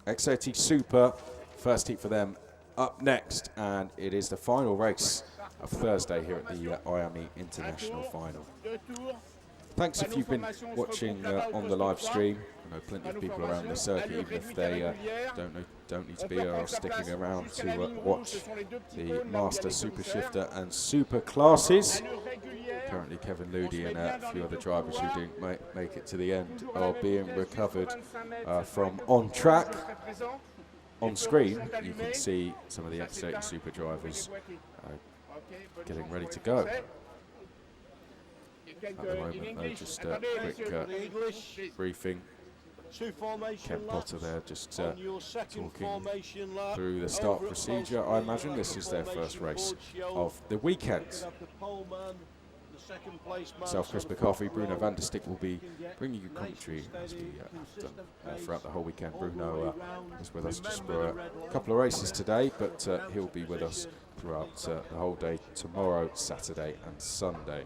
X30 Super, first heat for them up next, and it is the final race of Thursday here at the Iame International Final. Thanks if you've been watching on the live stream. I know plenty of people around the circuit, even if they don't need to be, are sticking around to watch the Master Super Shifter and Super classes. Currently Kevin Ludi and a few other drivers who didn't make it to the end are being recovered from on track. On screen, you can see some of the X30 Super drivers getting ready to go. At the moment, though, just a quick briefing. Ken Potter there just talking through the start procedure. I imagine this is their first race of the weekend. Myself, Chris McCarthy, Bruno van der Stick will be bringing you commentary as we have done throughout the whole weekend. Bruno is with us just for a couple of races today, but he'll be with us throughout the whole day tomorrow, Saturday and Sunday.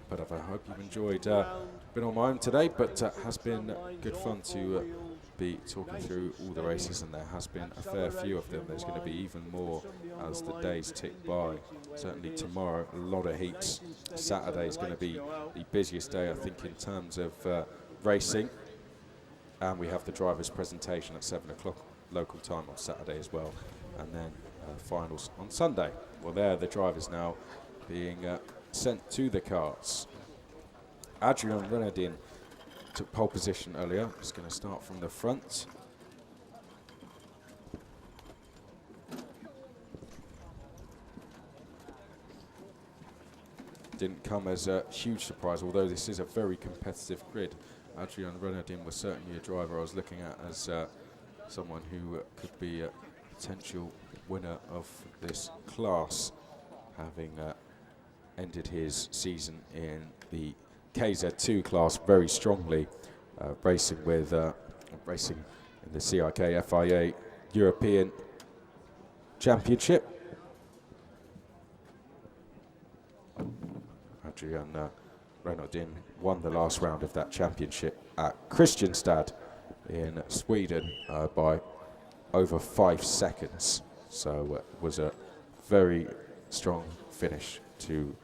But I hope you've enjoyed, been on my own today, but has been good fun to be talking through all the races, and there has been a fair few of them. There's going to be even more as the days tick by. Certainly tomorrow, a lot of heats. Saturday is going to be the busiest day, I think, in terms of racing. And we have the drivers' presentation at 7 o'clock local time on Saturday as well. And then finals on Sunday. Well, there are the drivers now being sent to the carts. Adrian Renardin took pole position earlier. He's going to start from the front. Didn't come as a huge surprise, although this is a very competitive grid. Adrian Renardin was certainly a driver I was looking at as someone who could be a potential winner of this class, having ended his season in the KZ2 class very strongly, racing in the CIK FIA European Championship. Adrian Renardin won the last round of that championship at Kristianstad in Sweden by over 5 seconds. So it was a very strong finish to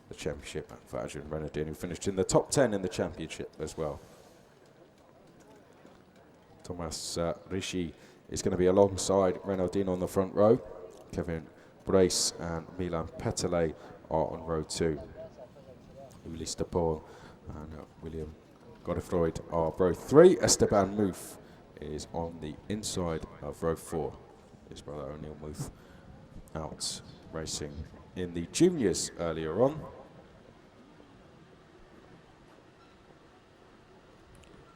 the championship for Adrian Renardin, who finished in the top 10 in the championship as well. Thomas Rishi is going to be alongside Renardin on the front row. Kevin Brace and Milan Petele are on row 2. Ulysse de Paul and William Godefroid are row 3. Esteban Muth is on the inside of row 4. His brother O'Neill Muth out racing in the juniors earlier on.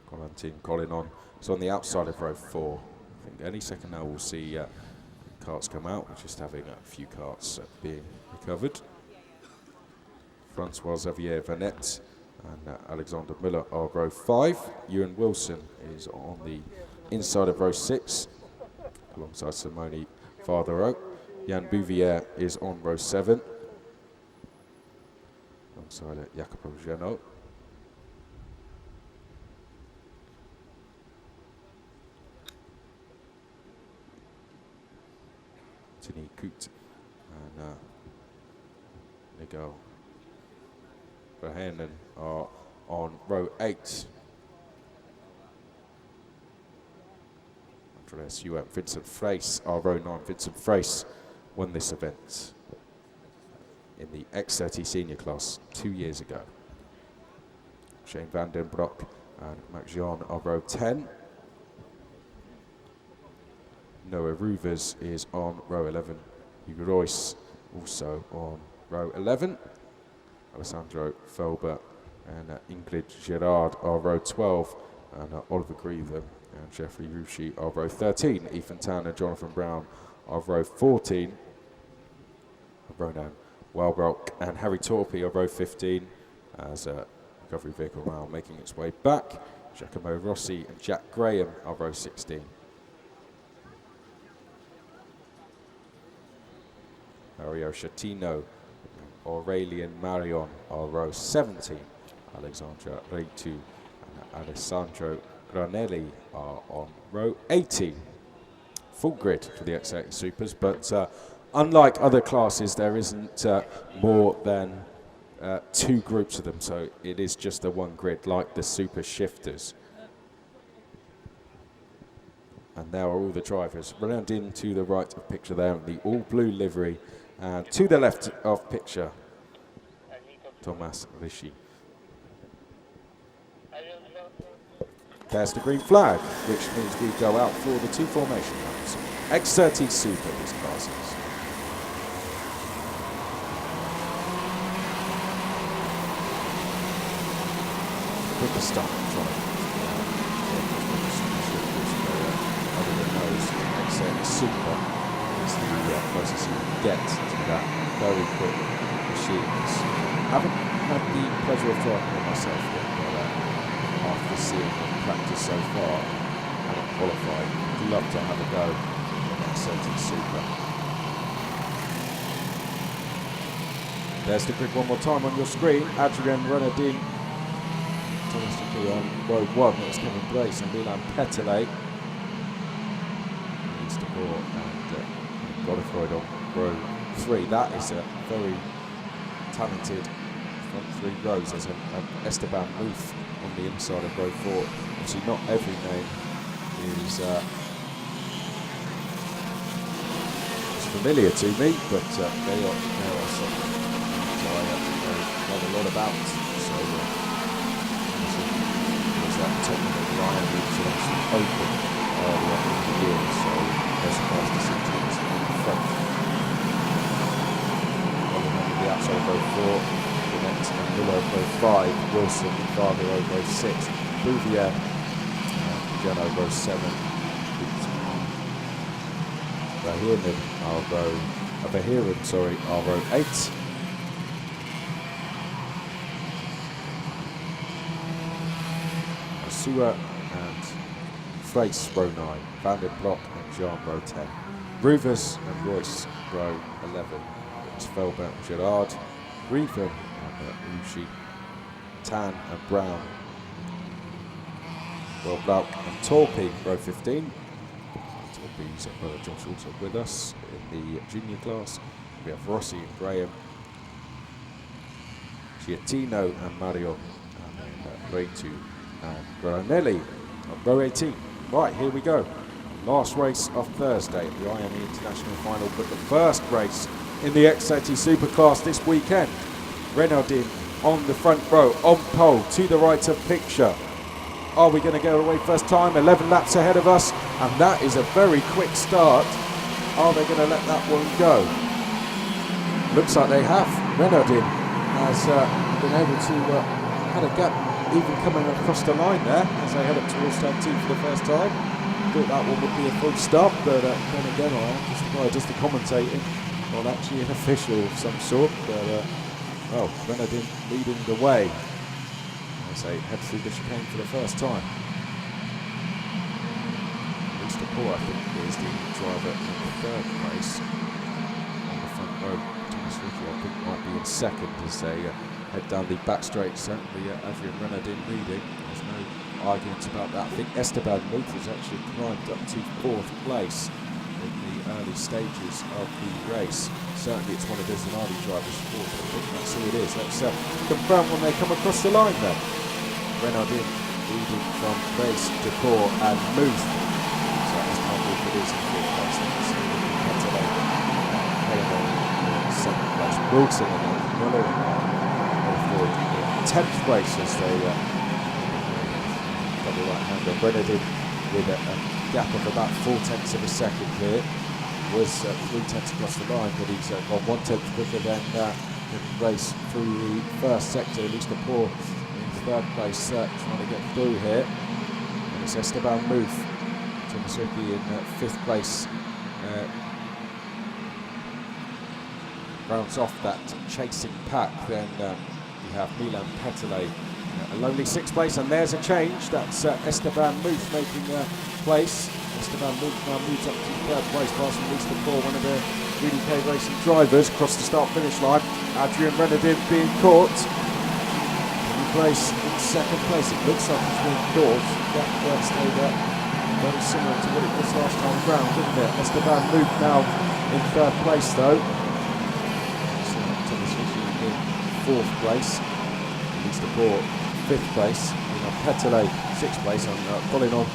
Corentin Collinon is on the outside of row 4. I think any second now we'll see carts come out. We're just having a few carts being recovered. Francois Xavier Vanette and Alexander Miller are row 5. Ewan Wilson is on the inside of row 6, alongside Simone Fardereau. Jan Bouvier is on row 7, alongside Jacopo Genot. Tini Koot and Miguel Verheyen are on row 8. Andreas Uem, Vincent Frace are row 9. Vincent Frace won this event in the X30 senior class 2 years ago. Shane van den Broek and Max Jean are row 10. Noah Ruvers is on row 11. Hugo Royce also on row 11. Alessandro Felber and Ingrid Gerard are row 12. And Oliver Griever and Jeffrey Rushi are row 13. Ethan Tan and Jonathan Brown are row 14. Ronan Walbrock and Harry Torpy are row 15 as a recovery vehicle now making its way back. Giacomo Rossi and Jack Graham are row 16. Mario Chatino and Aurelian Marion are row 17. Alexandra Reitu and Alessandro Granelli are on row 18. Full grid for the X30 Supers, but unlike other classes, there isn't more than 2 groups of them, so it is just the one grid like the Super Shifters. And there are all the drivers. Round in to the right of picture there, the all blue livery, and to the left of picture, Thomas Rishi. There's the green flag, which means we go out for the 2 formation laps. X30 Super, these classes. With the start drive. Other than those, X30 Super is the closest you can get to that very quick machines. I haven't had the pleasure of driving it myself yet, but after seeing them practice so far and qualified, I'd love to have a go on X30 Super. There's the grid one more time on your screen. Adrien Renardin, Thomas Ricky on row 1, that's Kevin Brace and Milan Petele. Needs to go and Godefroy on row 3. That is a very talented front 3 rows. There's an Esteban Muth on the inside of row 4. Obviously not every name is familiar to me, but there are some I know a lot about. So there's that technical line which is actually open early on in the year, so there's surprised to see teams in the front. On the outside of row 4. Miller row 5, Wilson, Vargo row 6, Bouvier, Genoa row 7, Vahiran are row 8. Asua and Frace row 9, Van den Block and Jean row 10, Ruvers and Royce row 11, it's Felbert and Gerard, Greenfield and Ushi, Tan and Brown, Well Blauk and Torpy, row 15. Torpy's brother Josh also with us in the junior class. We have Rossi and Graham, Giattino and Mario, and then Reitu and Granelli on row 18. Right, here we go. Last race of Thursday, the Iame International Final, but the first race in the X30 Superclass this weekend. Renardin on the front row, on pole, to the right of picture. Are we going to get away first time? 11 laps ahead of us, and that is a very quick start. Are they going to let that one go? Looks like they have. Renardin has been able to had a gap even coming across the line there as they head up towards turn 2 for the first time. Thought that one would be a full stop, but then again, just the commentating, not actually an official of some sort, but well, Renardin leading the way as they head through the chicane for the first time. Mr. Paul, I think, is the driver in the third place on the front row. Thomas Ricky, I think, might be in second as they head down the back straight. Certainly, Adrien Renardin leading. There's no arguments about that. I think Esteban Muth has actually climbed up to 4th place in the early stages of the race. Certainly it's one of Destinati drivers' fault. I think that's who it is. Let's confirm when they come across the line then. Renardin leading from Grace, Decor and Muth. So that's not good, it is in 4th place. That's in 7th place. Wilson and Muller in 10th place as they double right-hander. Renardin with a gap of about 4/10 of a second here. Was 3/10 across the line, but he's gone 1/10 quicker than the race through the first sector. At least the poor in 3rd place trying to get through here. And it's Esteban Muth, Thomas Ricky in 5th place. Rounds off that chasing pack. Then we have Milan Petele, a lonely 6th place, and there's a change. That's Esteban Muth making place. Esteban Muth now moves up to 3rd place, passing Mr. Paul, one of the VDK Racing drivers, across the start-finish line. Adrien Renardin being caught. Can he place in second place. It looks like it's been Dawes. That stayed up very similar to what it was last time round, didn't it? Esteban moved now in third place though. So Thomas in fourth place. Leads the ball fifth place. Petele sixth place, and following on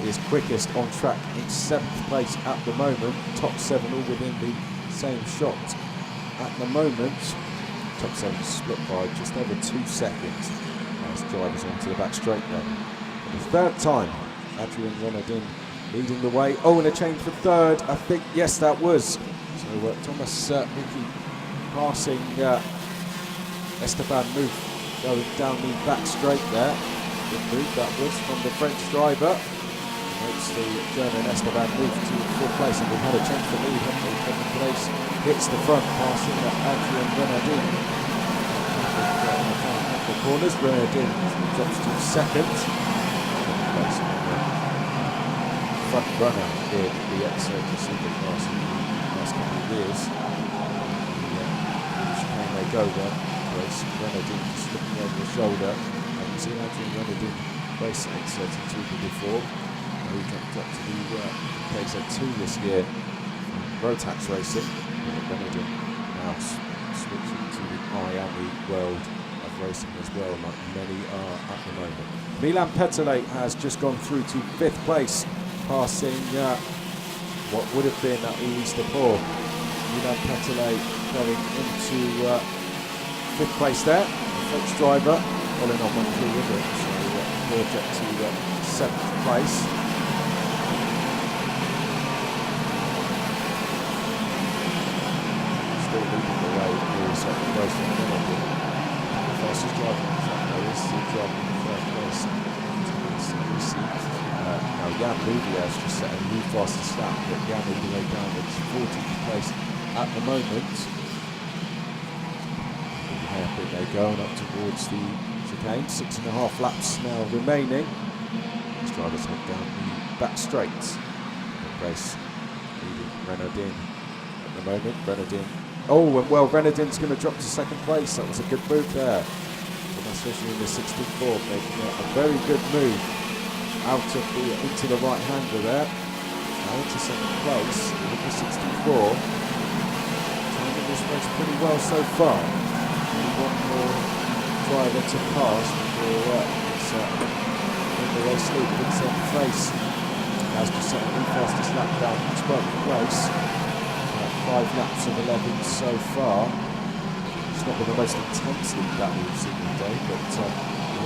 is quickest on track in seventh place at the moment. Top seven all within the same shot at the moment. Top seven split by just over 2 seconds as drivers onto the back straight then. For the third time, Adrian Renardin leading the way. Oh, and a change for third, I think. Yes, that was. So Thomas Mickey passing Esteban Move going down the back straight there. Good move that was from the French driver. Makes the German Esteban move to fourth place, and we've had a change for lead. Second place hits the front, passing Adrian Renardin. The corners, Renardin drops to second. Front runner in the X30 Supercross in the last couple of years. Chicane they go then. Renardin just looking over the shoulder. You see Adrian Renardin racing X32 before. He jumped up to the KZ2 this year. Rotax racing. Renardin now switching to the Iame world of racing as well, like many are at the moment. Milan Petele has just gone through to fifth place, passing what would have been Elise Depor. Milan Petele going into fifth place there. The French driver. Following on one through with it, so project to seventh place. Still leading the way is Royce Renardin. The fastest driver on the track though is the driver in third place. Now Jan Louvier has just set a new fastest lap, but Jan all the way downwards, 14th place at the moment. Hairpin they're going up towards the chicane. 6.5 laps now remaining. These drivers head down the back straight. Race leading Renardin at the moment. Renardin. Oh, and well, Renardin's going to drop to second place. That was a good move there. Especially in the 64, making a very good move out of the into the right hander there. Now into second place with the 64. Timing this race pretty well so far. One more driver to pass before it's in the race lead in seventh place. Has just set a new fastest lap down in 12th place. 5 laps of 11 so far. It's not been the most intense lead that we've seen today, but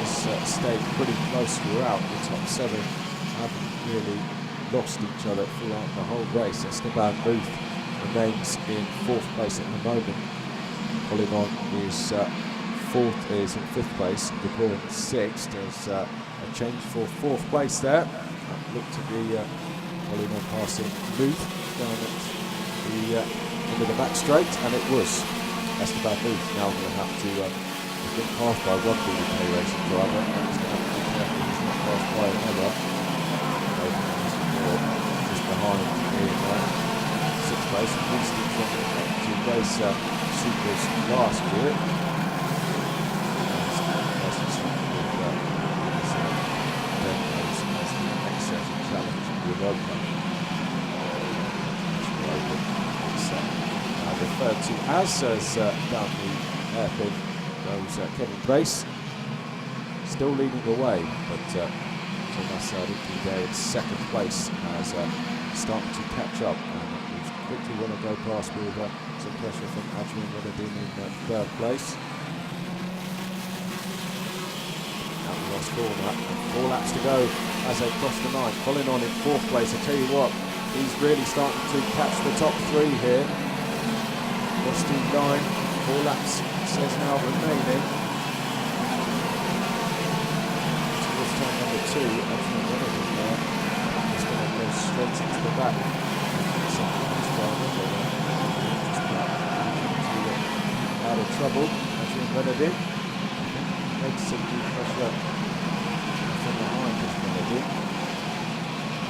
it's stayed pretty close throughout. The top 7 haven't really lost each other throughout the whole race. Esteban Booth remains in 4th place at the moment. Following on is in 5th place. The ball in 6th. There's a change for 4th place there. That looked to be following on passing Booth down at the end of the back straight, and it was. Esteban Booth now going to have to have been passed by one BDK racing driver, and he's going to have to be careful he's not passed by another. Just behind in 6th place, and he's to race Supers last year. X30 Challenge Europa. Referred to as down the hairpin goes Kevin Brace, still leading the way, but Thomas Ricky there in 2nd place as starting to catch up, and we quickly want to go past with some pressure from Adrian Renardin in 3rd place. Out the last corner, 4 laps to go as they cross the line. Following on in 4th place, I tell you what, he's really starting to catch the top 3 here. Lost in 9, 4 laps says now remaining. Towards time number 2, Adrian Renardin there. He's going to go straight into the back. Out of trouble, Adrian Renardin. Makes some new pressure from behind with Renardin.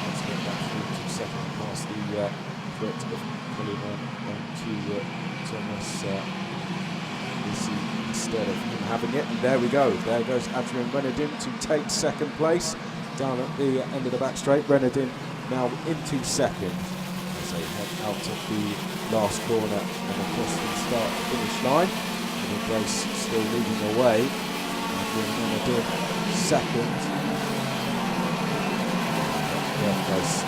Let's get back through to 2nd past the threat of pulling on to Thomas instead of him having it. And there we go. There goes Adrian Renardin to take second place down at the end of the back straight. Renardin now into second as they head out of the last corner and across the start-finish line. And the race still leading the way. Adrian Renardin second. Third place.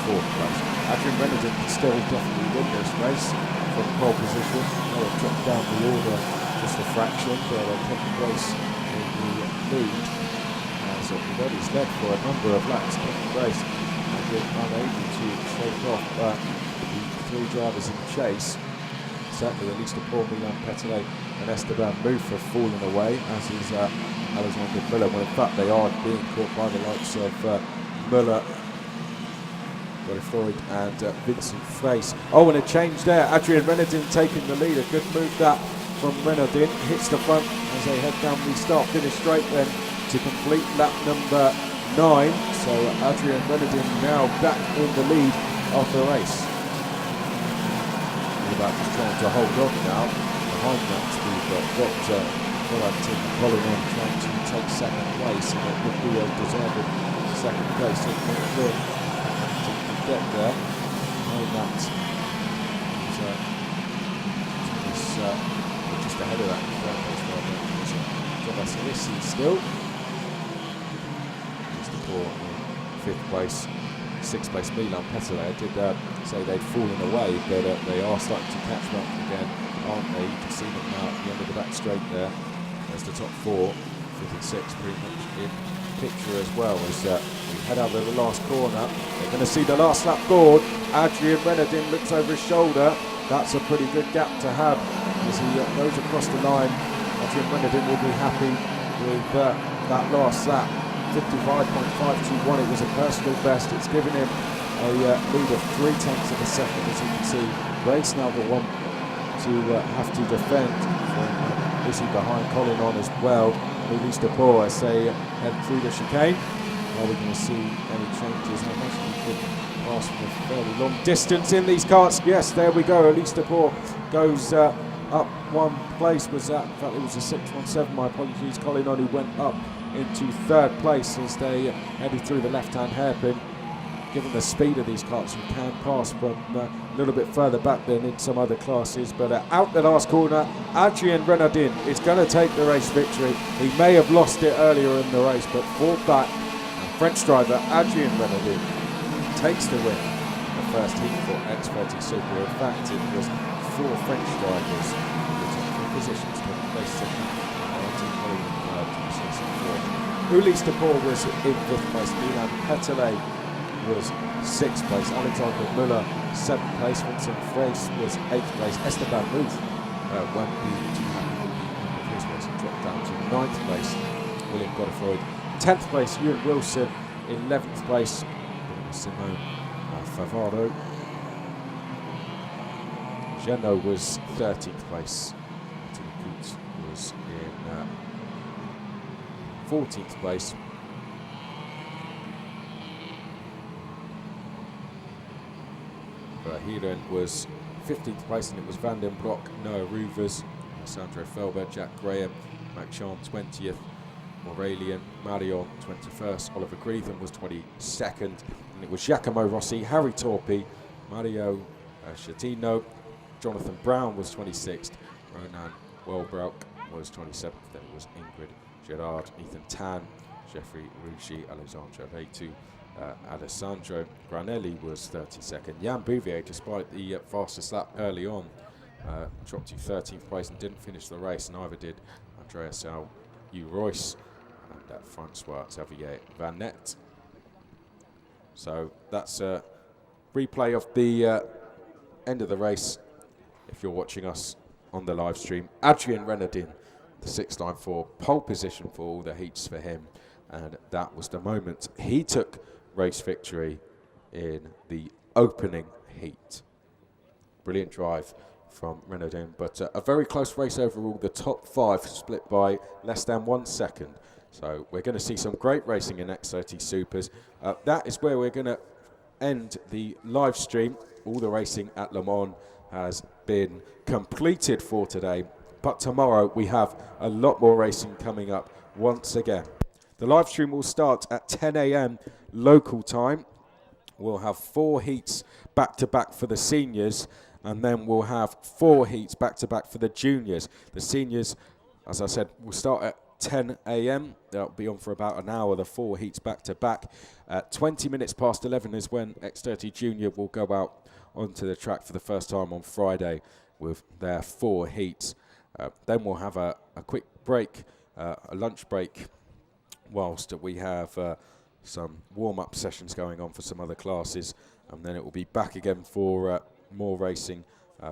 Fourth place. Adrian Renardin can still definitely win this race from pole position. They'll drop down the order just a fraction, but they'll take the race in the lead. As everybody's led for a number of laps in the race and been unable to shake off the three drivers in the chase. Certainly at least Paul, Milan Petelet and Esteban Muth have fallen away, as is Alexander Müller. Well, in fact, they are being caught by the likes of Müller, Floyd and Vincent Frace. Oh, and a change there. Adrian Renardin taking the lead. A good move that from Renardin. Hits the front as they head down the start-finish straight then to complete lap number 9. So Adrian Renardin now back in the lead of the race. About just trying to hold on now. Behind that, we've got Colin on trying to take second place, and it would be a deserved second place. So get there. Behind that is just ahead of that Thomas Lissi still. Just poor in 5th place. 6th place Milan Petelet. Did say they'd fallen away, but they are starting to catch up again, aren't they? You can see them now at the end of the back straight there. There's the top 4, 5th and 6th pretty much in picture as well as we head out of the last corner. They're going to see the last lap board. Adrian Renardin looks over his shoulder. That's a pretty good gap to have as he goes across the line. Adrian Renardin will be happy with that last lap. 55.521. It was a personal best. It's given him a lead of 0.3 of a second, as you can see. Race now the one to have to defend. Busy behind Colin on as well. Release the poor as they head through the chicane. Are we going to see any changes? I imagine we could pass from a fairly long distance in these carts. Yes, there we go. Elise Depor goes up one place. Was that? In fact, it was a 617. My apologies. Colin only went up into 3rd place as they headed through the left-hand hairpin. Given the speed of these carts, you can pass from a little bit further back than in some other classes. But out the last corner, Adrian Renardin is going to take the race victory. He may have lost it earlier in the race, but fought back. And French driver Adrian Renardin takes the win. The first heat for X30 Super. In fact, it was 4 French drivers in the top 3 positions to place second. Ulysse Depor was in 5th place. Milan Petelet was 6th place. Alexander Müller 7th place. Vincent Frace was 8th place. Esteban Muth won't be too happy with the end of his race and dropped down to 9th place. William Godefroy 10th place. Ewan Wilson 11th place. Simone Favaro. Geno was 13th place. Tilly was in 14th place. Hiren was 15th place, and it was Van den Broek, Noah Ruvers, Sandro Felber, Jack Graham, Max Sean 20th, Moralian, Marion 21st, Oliver Greethan was 22nd, and it was Giacomo Rossi, Harry Torpy, Mario Schettino, Jonathan Brown was 26th, Ronan Welbrock was 27th, then it was Ingrid Gerard, Ethan Tan, Jeffrey Rucci, Alessandro Leitu, Alessandro Granelli was 32nd. Jan Bouvier, despite the fastest lap early on, dropped to 13th place and didn't finish the race, neither did Andreas Royce and Francois Xavier Van Nett. So that's a replay of the end of the race if you're watching us on the live stream. Adrian Renardin, the 694, pole position for all the heats for him, and that was the moment he took race victory in the opening heat. Brilliant drive from Renardin, but a very close race overall. The top 5 split by less than 1 second. So we're going to see some great racing in X30 Supers. That is where we're going to end the live stream. all the racing at Le Mans has been completed for today, but tomorrow we have a lot more racing coming up once again. The live stream will start at 10 a.m. local time. We'll have 4 heats back-to-back for the seniors, and then we'll have 4 heats back-to-back for the juniors. The seniors, as I said, will start at 10 a.m. They'll be on for about an hour, the 4 heats back-to-back. 20 minutes past 11 is when X30 Junior will go out onto the track for the first time on Friday with their 4 heats. Then we'll have a quick break, a lunch break, whilst we have some warm-up sessions going on for some other classes, and then it will be back again for more racing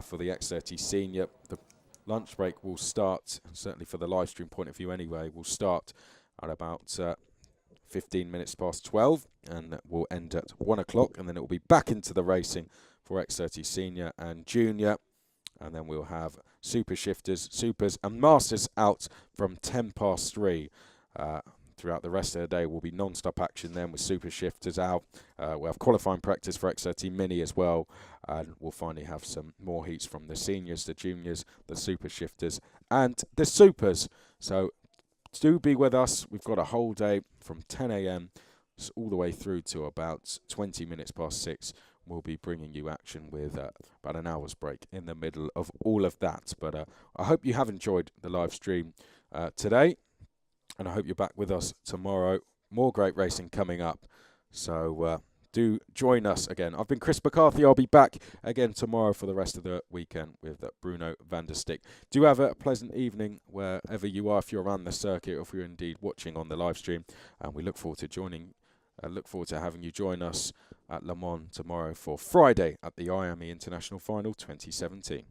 for the X30 Senior. The lunch break will start, certainly for the live stream point of view anyway, will start at about 15 minutes past 12, and will end at 1 o'clock, and then it will be back into the racing for X30 Senior and Junior, and then we'll have Super Shifters, Supers and Masters out from 10 past 3. Throughout the rest of the day will be non-stop action then with Super Shifters out. We'll have qualifying practice for X30 Mini as well, and we'll finally have some more heats from the seniors, the juniors, the Super Shifters and the Supers. So do be with us. We've got a whole day from 10 a.m. all the way through to about 20 minutes past 6. We'll be bringing you action with about an hour's break in the middle of all of that. But I hope you have enjoyed the live stream today. And I hope you're back with us tomorrow. More great racing coming up. So do join us again. I've been Chris McCarthy. I'll be back again tomorrow for the rest of the weekend with Bruno van der Stick. Do have a pleasant evening wherever you are, if you're around the circuit or if you're indeed watching on the live stream. And we look forward to having you join us at Le Mans tomorrow for Friday at the Iame International Final 2017.